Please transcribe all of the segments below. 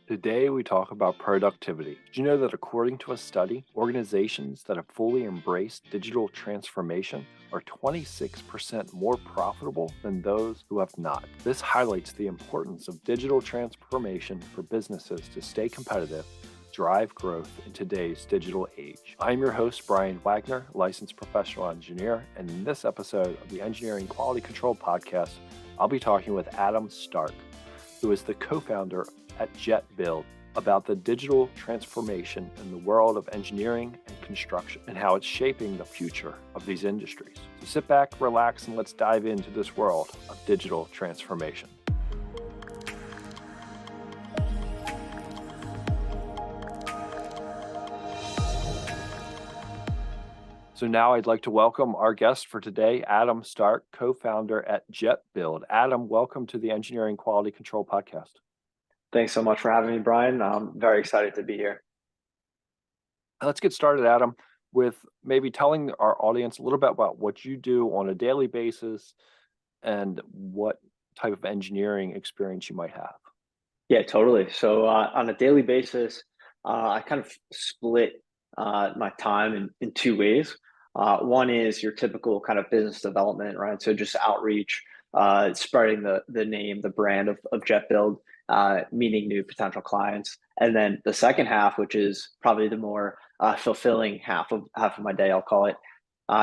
Today, we talk about productivity. Did you know that according to a study, organizations that have fully embraced digital transformation are 26% more profitable than those who have not? This highlights the importance of digital transformation for businesses to stay competitive, drive growth in today's digital age. I'm your host, Brian Wagner, licensed professional engineer, and in this episode of the Engineering Quality Control Podcast, I'll be talking with Adam Stark, who is the co-founder at Jet.Build, about the digital transformation in the world of engineering and construction and how it's shaping the future of these industries. So sit back, relax, and let's dive into this world of digital transformation. So now I'd like to welcome our guest for today, Adam Stark, co-founder at Jet.Build. Adam, welcome to the Engineering Quality Control Podcast. Thanks so much for having me, Brian. I'm very excited to be here. Let's get started, Adam, with maybe telling our audience a little bit about what you do on a daily basis and what type of engineering experience you might have. Yeah, totally. So on a daily basis, I kind of split my time in two ways. One is your typical kind of business development, right? So just outreach, spreading the name, the brand of Jet.Build, meeting new potential clients. And then the second half, which is probably the more fulfilling half of my day, I'll call it,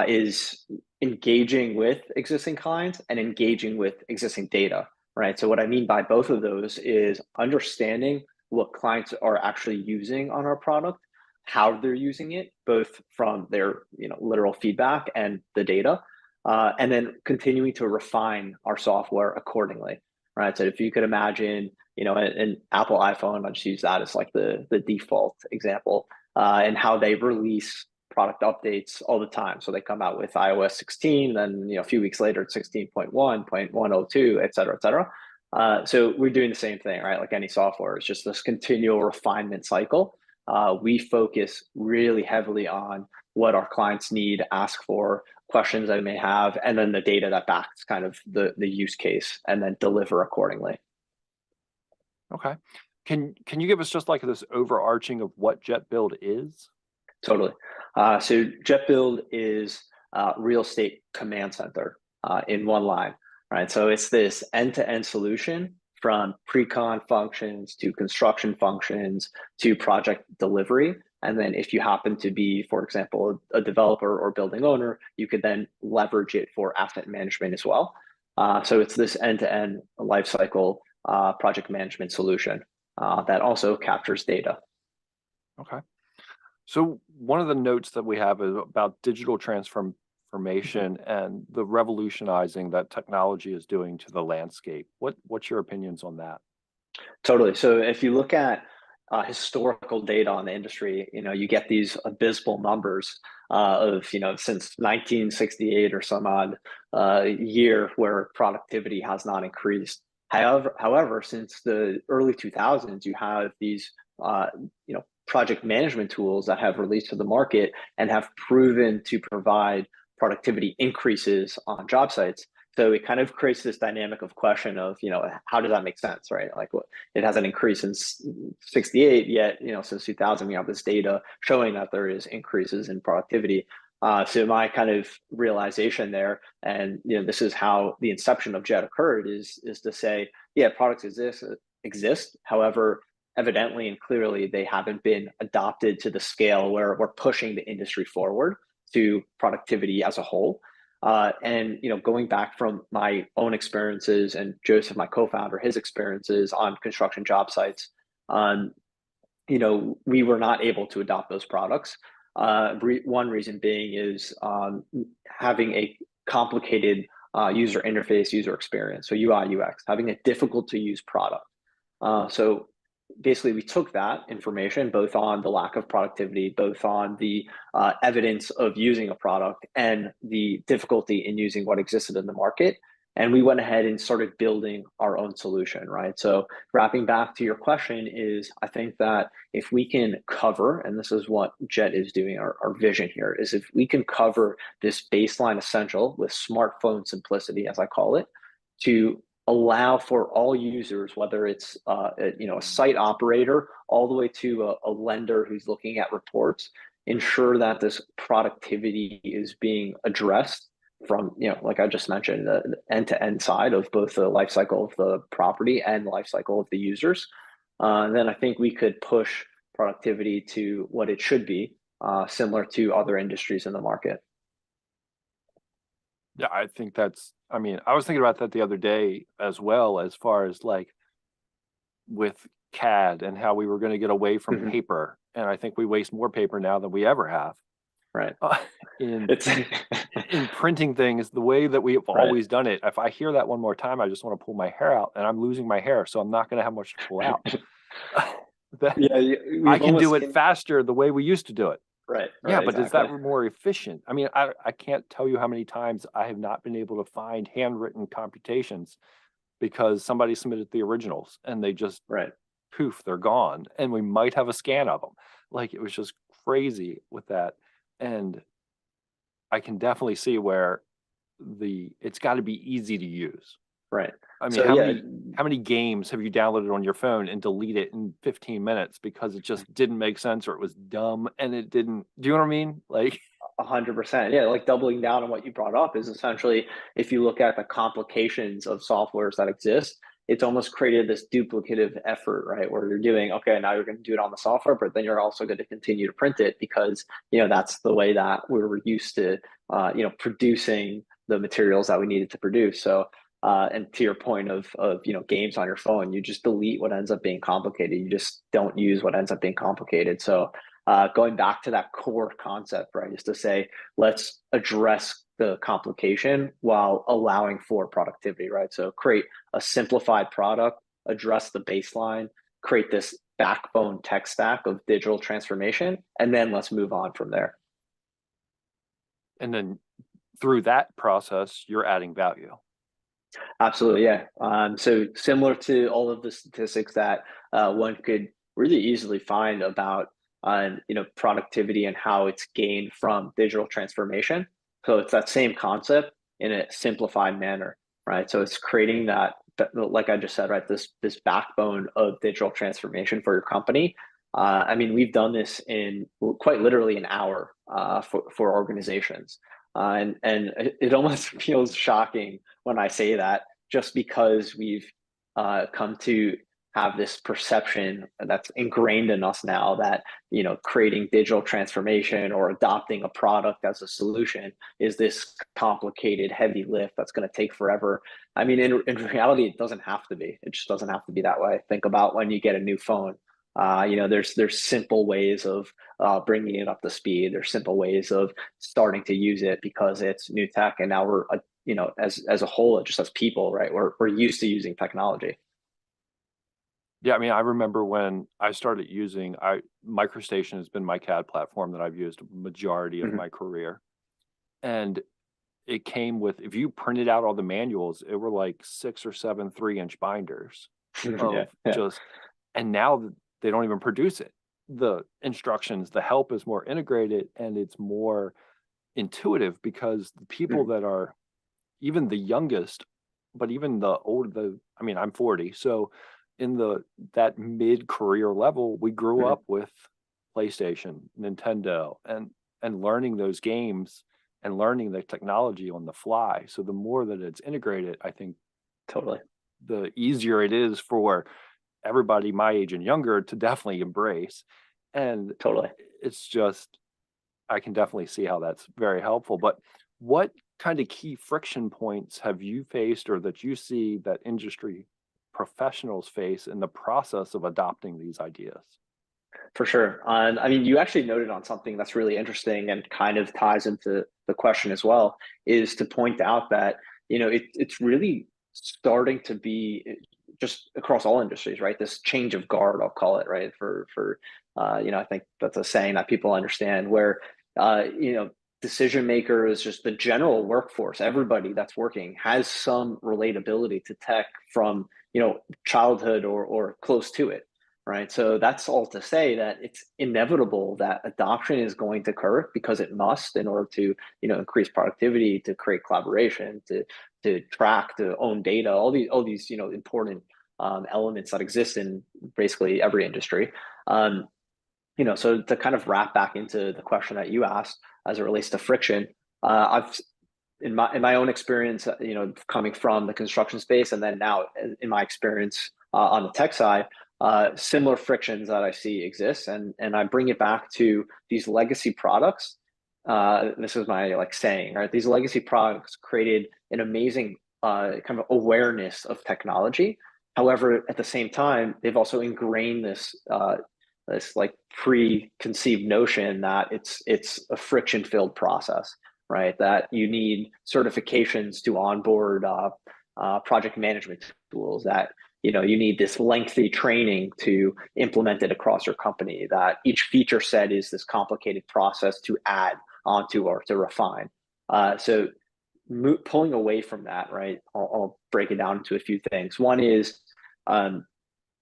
is engaging with existing clients and engaging with existing data, right? So what I mean by both of those is understanding what clients are actually using on our product, how they're using it, both from their literal feedback and the data, and then continuing to refine our software accordingly, right? So if you could imagine, an Apple iPhone, I'll just use that as like the default example, and how they release product updates all the time. So they come out with iOS 16, then a few weeks later it's 16.1, 1.102, et cetera, et cetera. So we're doing the same thing, right? Like any software, it's just this continual refinement cycle. We focus really heavily on what our clients need, ask for, questions they may have, and then the data that backs kind of the use case, and then deliver accordingly. Okay. Can you give us just like this overarching of what Jet.Build is? Totally. So Jet.Build is real estate command center in one line, right? So it's this end-to-end solution from pre-con functions to construction functions to project delivery. And then if you happen to be, for example, a developer or building owner, you could then leverage it for asset management as well. So it's this end-to-end lifecycle project management solution that also captures data. Okay. So one of the notes that we have is about digital transformation and the revolutionizing that technology is doing to the landscape. What's your opinions on that? Totally. So if you look at historical data on the industry, you get these abysmal numbers of, since 1968 or some odd year where productivity has not increased. However, since the early 2000s, you have these, project management tools that have released to the market and have proven to provide productivity increases on job sites. So it kind of creates this dynamic of question of, how does that make sense, right? Like it hasn't increased since 68 yet, since 2000, we have this data showing that there is increases in productivity. So my kind of realization there, and this is how the inception of Jet occurred, is to say, yeah, products exist. However, evidently and clearly, they haven't been adopted to the scale where we're pushing the industry forward to productivity as a whole. And going back from my own experiences and Joseph, my co-founder, his experiences on construction job sites, we were not able to adopt those products. One reason being is having a complicated user interface, user experience, so UI, UX, having a difficult to use product. So basically, we took that information, both on the lack of productivity, both on the evidence of using a product and the difficulty in using what existed in the market. And we went ahead and started building our own solution, right? So wrapping back to your question is, I think that if we can cover, and this is what Jet is doing, our vision here, is if we can cover this baseline essential with smartphone simplicity, as I call it, to allow for all users, whether it's a site operator all the way to a lender who's looking at reports, ensure that this productivity is being addressed from, like I just mentioned, the end-to-end side of both the life cycle of the property and the life cycle of the users. And then I think we could push productivity to what it should be, similar to other industries in the market. Yeah, I think I mean, I was thinking about that the other day as well, as far as like with CAD and how we were going to get away from Mhm. paper. And I think we waste more paper now than we ever have Right. uh, in It's in printing things the way that we have right. always done it. If I hear that one more time, I just want to pull my hair out, and I'm losing my hair, so I'm not going to have much to pull out. That Yeah, I we've can do almost it faster the way we used to do it. right, Yeah, right, but is that exactly. more efficient? I mean, I can't tell you how many times I have not been able to find handwritten computations because somebody submitted the originals and they just Right, poof, they're gone. And we might have a scan of them. Like it was just crazy with that. And I can definitely see where it's got to be easy to use. right. I mean, So yeah, how many games have you downloaded on your phone and delete it in 15 minutes because it just didn't make sense or it was dumb and it didn't, do you know what I mean? Like 100%. Yeah, like doubling down on what you brought up is essentially if you look at the complications of softwares that exist, it's almost created this duplicative effort, right? Where you're doing, okay, now you're going to do it on the software, but then you're also going to continue to print it because, that's the way that we were used to, producing the materials that we needed to produce. So, and to your point of games on your phone, you just delete what ends up being complicated. You just don't use what ends up being complicated. So going back to that core concept, right, is to say, let's address the complication while allowing for productivity, right? So create a simplified product, address the baseline, create this backbone tech stack of digital transformation, and then let's move on from there. and then through that process, you're adding value. Absolutely, yeah. So similar to all of the statistics that one could really easily find about productivity and how it's gained from digital transformation. So it's that same concept in a simplified manner, right? So it's creating like I just said, right, this backbone of digital transformation for your company. I mean, we've done this in quite literally an hour for organizations, and it almost feels shocking when I say that, just because we've come to have this perception that's ingrained in us now that creating digital transformation or adopting a product as a solution is this complicated, heavy lift that's going to take forever. I mean, in reality, it doesn't have to be. It just doesn't have to be that way. Think about when you get a new phone. There's simple ways of bringing it up to speed. There's simple ways of starting to use it because it's new tech, and now we're as a whole, just as people, right? We're used to using technology. Yeah, I mean, I remember when I started using MicroStation has been my CAD platform that I've used majority of Mhm. my career. And it came with, if you printed out all the manuals, it were like 6 or 7 3-inch binders Yeah, of yeah. just, and now they don't even produce it. The instructions, the help is more integrated and it's more intuitive because the people Mhm. that are even the youngest, but even I mean, I'm 40, so in that mid-career level, we grew Mhm. up with PlayStation, Nintendo, and learning those games and learning the technology on the fly. So the more that it's integrated, I think Totally, the easier it is for everybody my age and younger to definitely embrace. And totally. it's just I can definitely see how that's very helpful. But what kind of key friction points have you faced or that you see that industry professionals face in the process of adopting these ideas? For sure. And I mean, you actually noted on something that's really interesting and kind of ties into the question as well, is to point out that, it's really starting to be just across all industries, right? This change of guard, I'll call it, right? I think that's a saying that people understand where, decision makers, just the general workforce, everybody that's working has some relatability to tech from, childhood or close to it, right? So that's all to say that it's inevitable that adoption is going to occur because it must in order to increase productivity, to create collaboration, to to track, to own data, all these important elements that exist in basically every industry. So to kind of wrap back into the question that you asked as it relates to friction, I've in my own experience, coming from the construction space, and then now in my experience on the tech side, similar frictions that I see exist, and I bring it back to these legacy products. This is my like saying, right? These legacy products created an amazing kind of awareness of technology. However, at the same time, they've also ingrained this like preconceived notion that it's a friction filled process, right? That you need certifications to onboard project management tools, that you need this lengthy training to implement it across your company, that each feature set is this complicated process to add onto or to refine. So pulling away from that, right? I'll break it down into a few things. One is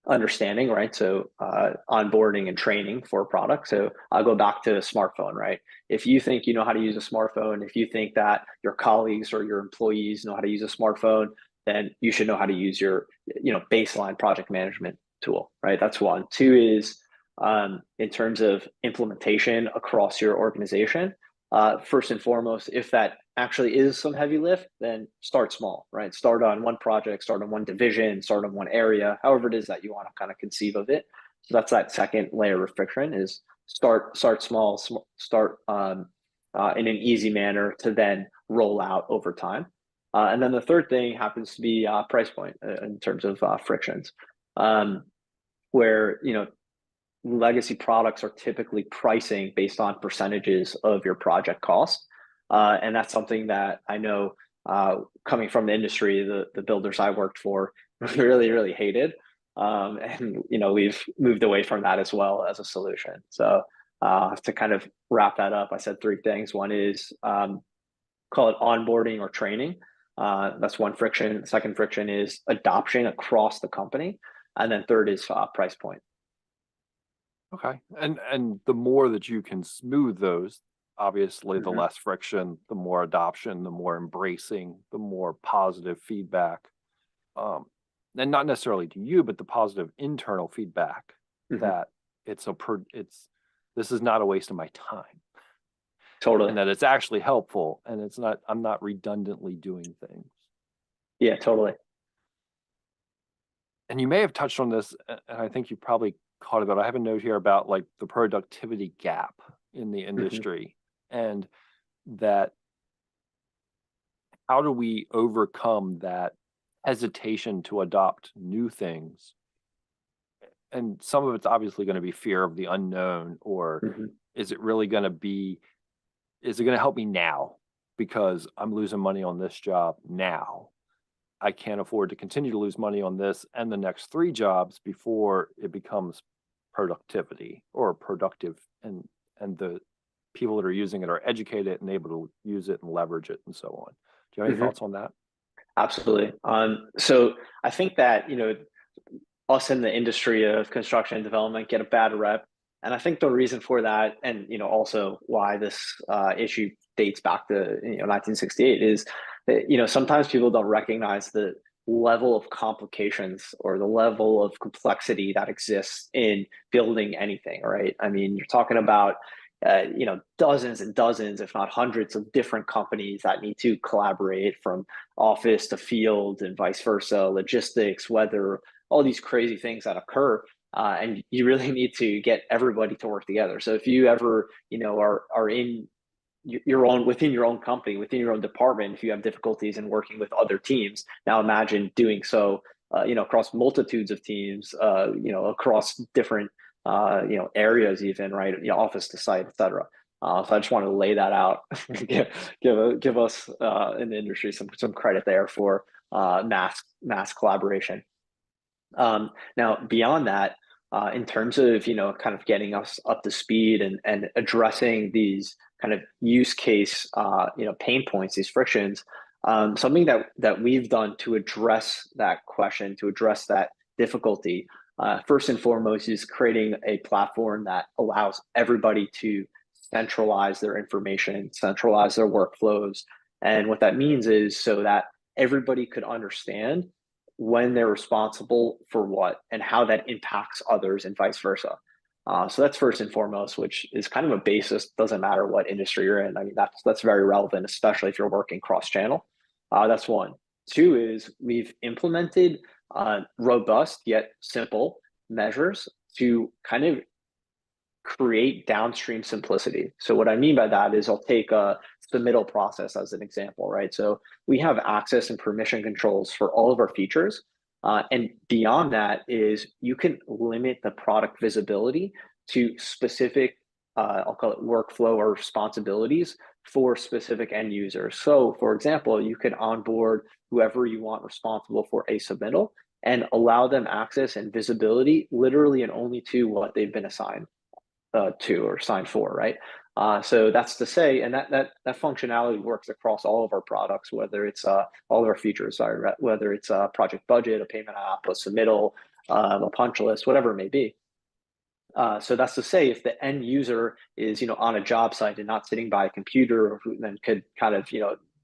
understanding, right? So onboarding and training for a product. So I'll go back to a smartphone, right? If you think you know how to use a smartphone, if you think that your colleagues or your employees know how to use a smartphone, then you should know how to use your baseline project management tool, right? That's one. Two is in terms of implementation across your organization. First and foremost, if that actually is some heavy lift, then start small, right? Start on one project, start on one division, start on one area, however it is that you want to kind of conceive of it. So that's that second layer of friction, is start small, start in an easy manner to then roll out over time. And then the third thing happens to be price point in terms of frictions, where legacy products are typically pricing based on percentages of your project cost. And that's something that I know, coming from the industry, the builders I worked for really, really hated. And we've moved away from that as well as a solution. So to kind of wrap that up, I said three things. One is call it onboarding or training. That's one friction. The second friction is adoption across the company. And then third is price point. Okay. And the more that you can smooth those, obviously the less friction, the more adoption, the more embracing, the more positive feedback. And not necessarily to you, but the positive internal feedback that it's this is not a waste of my time. Totally. And that it's actually helpful, and I'm not redundantly doing things. Yeah, totally. And you may have touched on this, and I think you probably caught it, I have a note here about like the productivity gap in the industry, and that how do we overcome that hesitation to adopt new things? And some of it's obviously going to be fear of the unknown, or is it really going to be, is it going to help me now? Because I'm losing money on this job now. I can't afford to continue to lose money on this and the next three jobs before it becomes productivity or productive, and the people that are using it are educated and able to use it and leverage it and so on. Do you have any thoughts on that? Absolutely. So I think that, us in the industry of construction and development get a bad rep. And I think the reason for that, and also why this issue dates back to 1968, is that sometimes people don't recognize the level of complications or the level of complexity that exists in building anything, right? I mean, you're talking about dozens and dozens, if not hundreds, of different companies that need to collaborate, from office to field and vice versa, logistics, weather, all these crazy things that occur. And you really need to get everybody to work together. So if you ever, are in within your own company, within your own department, if you have difficulties in working with other teams, now imagine doing so, across multitudes of teams, across different, areas, even, right, office to site, etc. So I just wanted to lay that out, give us in the industry some credit there for mass collaboration. Now, beyond that, in terms of kind of getting us up to speed and addressing these kind of use case pain points, these frictions, something that we've done to address that question, to address that difficulty, first and foremost, is creating a platform that allows everybody to centralize their information, centralize their workflows. And what that means is so that everybody could understand when they're responsible for what and how that impacts others and vice versa. So that's first and foremost, which is kind of a basis. Doesn't matter what industry you're in. I mean, that's very relevant, especially if you're working cross-channel. That's one. Two is we've implemented robust yet simple measures to kind of create downstream simplicity. So what I mean by that is I'll take the middle process as an example, right? So we have access and permission controls for all of our features. And beyond that is you can limit the product visibility to specific, I'll call it workflow or responsibilities for specific end users. So for example, you can onboard whoever you want responsible for a submittal and allow them access and visibility literally and only to what they've been assigned to or signed for, right? So that's to say, and that functionality works across all of our products, whether it's all of our features, sorry, whether it's a project budget, a payment app, a submittal, a punch list, whatever it may be. So that's to say, if the end user is on a job site and not sitting by a computer, or who then could kind of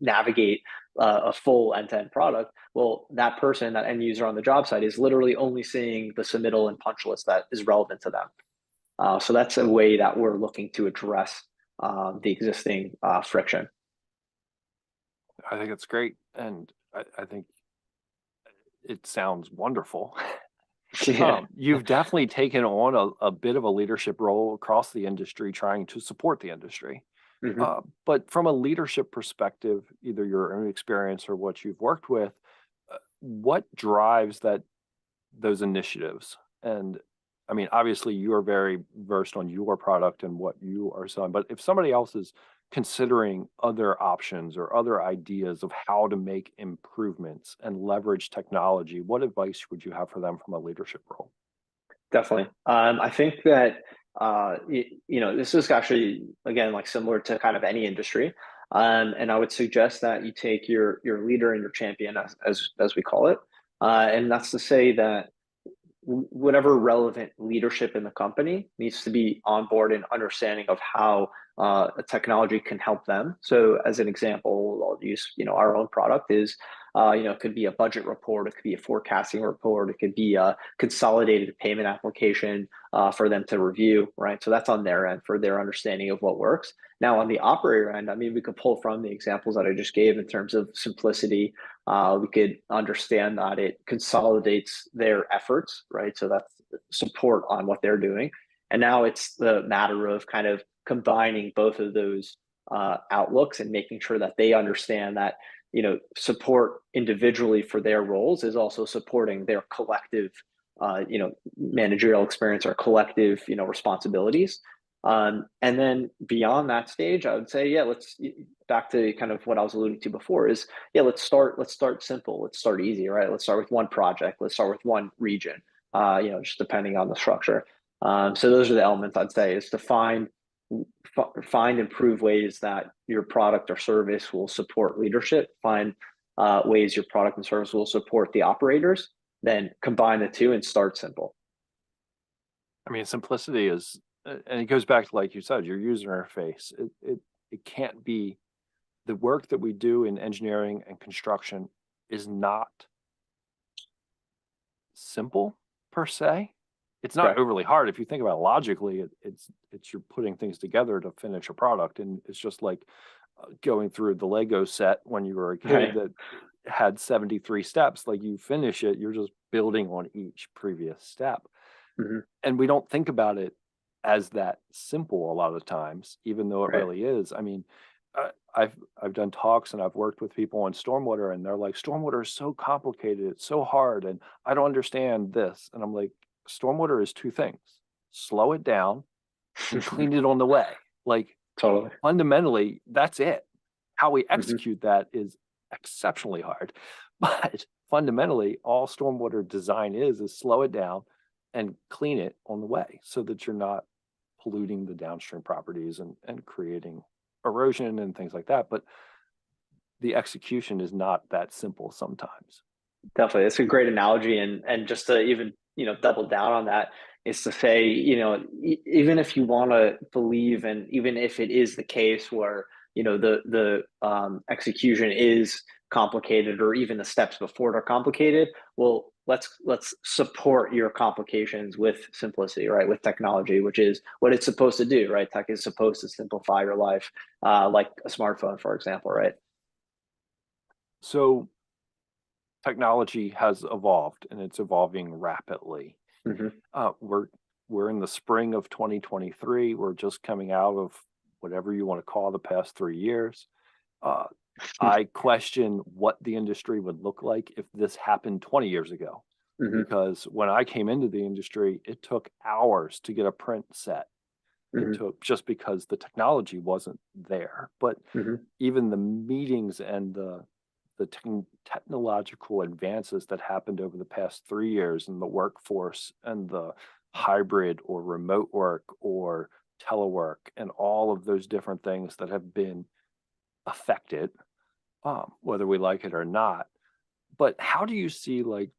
navigate a full end-to-end product, well, that person, that end user on the job site, is literally only seeing the submittal and punch list that is relevant to them. So that's a way that we're looking to address the existing friction. I think it's great. And I think it sounds wonderful. Yeah. You've definitely taken on a bit of a leadership role across the industry, trying to support the industry. Mhm. But from a leadership perspective, either your own experience or what you've worked with, what drives those initiatives? And I mean, obviously, you are very versed on your product and what you are selling. But if somebody else is considering other options or other ideas of how to make improvements and leverage technology, what advice would you have for them from a leadership role? Definitely. I think that this is actually again like similar to kind of any industry, and I would suggest that you take your leader and your champion as we call it, and that's to say that whatever relevant leadership in the company needs to be on board and understanding of how a technology can help them. So, as an example, I'll use our own product is it could be a budget report, it could be a forecasting report, it could be a consolidated payment application for them to review, right? So that's on their end for their understanding of what works. Now, on the operator end, I mean, we could pull from the examples that I just gave in terms of simplicity. We could understand that it consolidates their efforts, right? So that's support on what they're doing. And now it's the matter of kind of combining both of those outlooks and making sure that they understand that support individually for their roles is also supporting their collective managerial experience or collective responsibilities. And then beyond that stage, I would say, yeah, let's back to kind of what I was alluding to before is, yeah, let's start simple. Let's start easy, right? Let's start with one project. Let's start with one region, just depending on the structure. So those are the elements I'd say is to find improve ways that your product or service will support leadership, find ways your product and service will support the operators, then combine the two and start simple. I mean, simplicity is, and it goes back to, like you said, your user interface. It can't be, the work that we do in engineering and construction is not simple per se. It's not Correct. overly hard. If you think about it logically, it's you're putting things together to finish a product. And it's just like going through the Lego set when you were a kid Right. that had 73 steps. Like, you finish it, you're just building on each previous step. Mhm. And we don't think about it as that simple a lot of the times, even though it Right. really is. I mean, I've done talks and I've worked with people on stormwater, and they're like, stormwater is so complicated, it's so hard, and I don't understand this. And I'm like, stormwater is two things: slow it down and clean it on the way. Like, Totally. fundamentally, that's it. How we Mhm. execute that is exceptionally hard. But fundamentally, all stormwater design is slow it down and clean it on the way so that you're not polluting the downstream properties and creating erosion and things like that. But the execution is not that simple sometimes. Definitely. It's a great analogy. And just to even, double down on that is to say, even if you want to believe, and even if it is the case where, the execution is complicated, or even the steps before it are complicated. Well, let's support your complications with simplicity, right? With technology, which is what it's supposed to do, right? Tech is supposed to simplify your life, like a smartphone, for example, right? So technology has evolved and it's evolving rapidly. Mm-hmm. We're in the spring of 2023. We're just coming out of whatever you want to call the past 3 years. Uh, I question what the industry would look like if this happened 20 years ago. Mm-hmm. Because when I came into the industry, it took hours to get a print set. It Mm-hmm. took just because the technology wasn't there. But Mm-hmm. even the meetings and the technological advances that happened over the past 3 years in the workforce and the hybrid or remote work or telework and all of those different things that have been affected, whether we like it or not. But how do you see like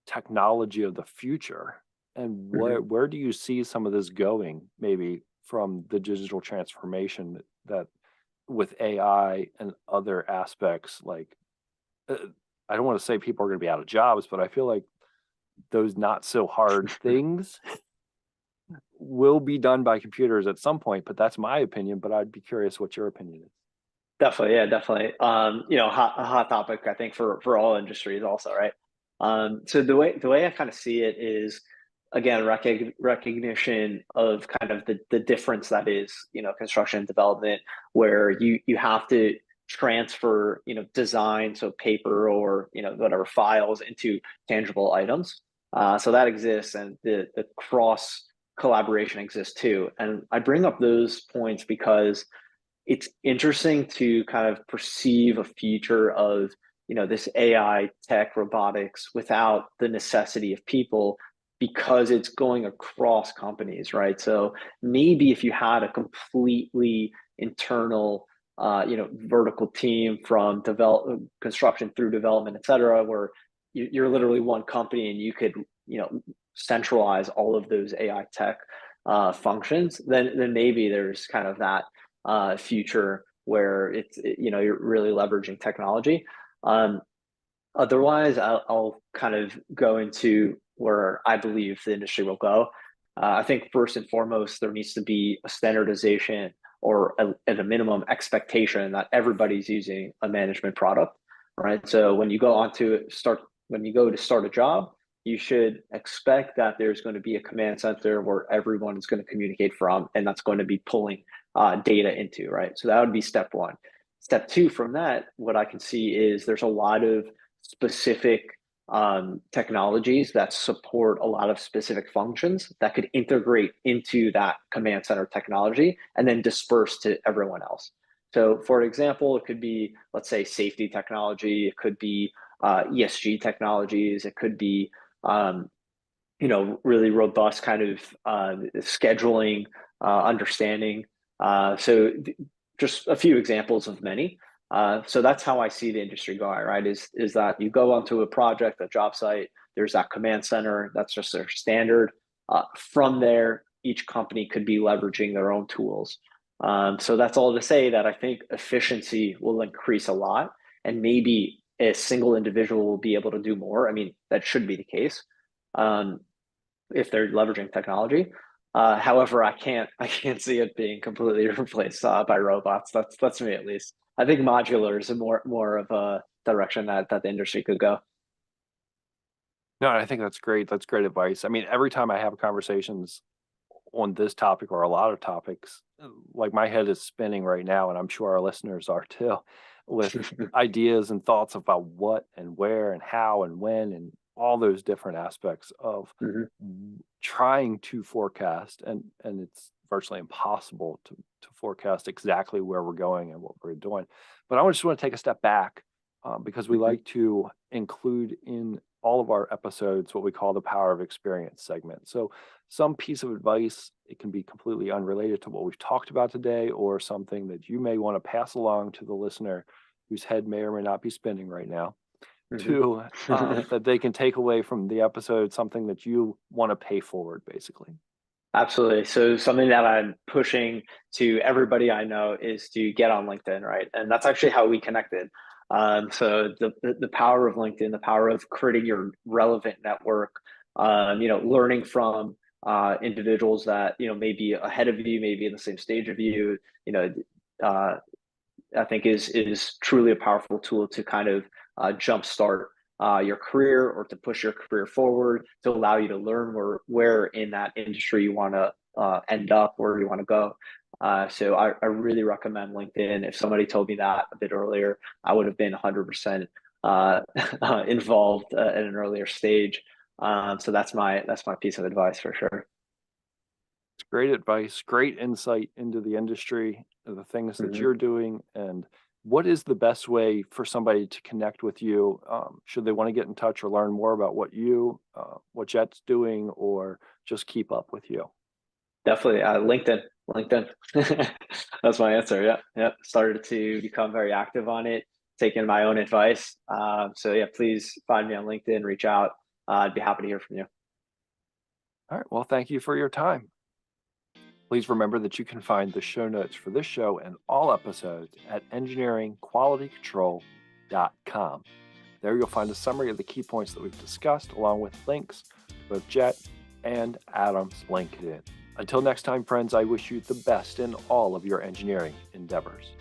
technology of the future, and Mm-hmm. where do you see some of this going? Maybe from the digital transformation that with AI and other aspects, like uh, I don't want to say people are going to be out of jobs, but I feel like those not so hard things will be done by computers at some point. But that's my opinion. But I'd be curious what your opinion is. Definitely, yeah, definitely. A hot topic, I think, for all industries, also, right? So the way I kind of see it is, again, recognition of kind of the difference that is, construction and development, where you have to transfer, design, so paper or whatever files, into tangible items. So that exists, and the cross collaboration exists too. And I bring up those points because it's interesting to kind of perceive a future of this AI tech robotics without the necessity of people, because it's going across companies, right? So maybe if you had a completely internal vertical team from develop construction through development, et cetera, where you're literally one company and you could centralize all of those AI tech functions, then maybe there's kind of that future where you're really leveraging technology. Um, Otherwise, I'll kind of go into where I believe the industry will go. I think first and foremost, there needs to be a standardization, or at a minimum expectation, that everybody's using a management product, right? So when you go to start a job, you should expect that there's going to be a command center where everyone is going to communicate from, and that's going to be pulling data into, right? So that would be step one. Step two from that, what I can see is there's a lot of specific technologies that support a lot of specific functions that could integrate into that command center technology and then disperse to everyone else. So, for example, it could be, let's say, safety technology. It could be ESG technologies. It could be, really robust kind of scheduling, understanding. Just a few examples of many. So that's how I see the industry going, right? Is that you go onto a project, a job site, there's that command center, that's just their standard. From there, each company could be leveraging their own tools. So that's all to say that I think efficiency will increase a lot, and maybe a single individual will be able to do more. I mean, that should be the case. Um, if they're leveraging technology. However, I can't see it being completely replaced by robots. That's me, at least. I think modular is a more of a direction that the industry could go. No, I think that's great. That's great advice. I mean, every time I have conversations on this topic or a lot of topics, like my head is spinning right now, and I'm sure our listeners are too, with ideas and thoughts about what and where and how and when and all those different aspects of Mhm. trying to forecast, and it's virtually impossible to forecast exactly where we're going and what we're doing. But I just want to take a step back, because we Mhm. like to include in all of our episodes what we call the power of experience segment. So some piece of advice, it can be completely unrelated to what we've talked about today, or something that you may want to pass along to the listener whose head may or may not be spinning right now, Mhm. to that they can take away from the episode, something that you want to pay forward, basically. Absolutely. So something that I'm pushing to everybody I know is to get on LinkedIn, right? And that's actually how we connected. So the power of LinkedIn, the power of creating your relevant network, learning from individuals that may be ahead of you, maybe in the same stage of you, uh, I think is truly a powerful tool to kind of jumpstart your career or to push your career forward to allow you to learn where in that industry you want to end up, where you want to go. So I really recommend LinkedIn. If somebody told me that a bit earlier, I would have been 100% involved at an earlier stage. So that's my piece of advice for sure. It's great advice, great insight into the industry, the things that Mhm. you're doing, and what is the best way for somebody to connect with you? Should they want to get in touch or learn more about what Jet's doing, or just keep up with you? Definitely, LinkedIn. LinkedIn. That's my answer. Yeah, yeah. Started to become very active on it, taking my own advice. So yeah, please find me on LinkedIn. Reach out. I'd be happy to hear from you. All right. Well, thank you for your time. Please remember that you can find the show notes for this show and all episodes at engineeringqualitycontrol.com. There you'll find a summary of the key points that we've discussed, along with links to both Jet and Adam's LinkedIn. Until next time, friends, I wish you the best in all of your engineering endeavors.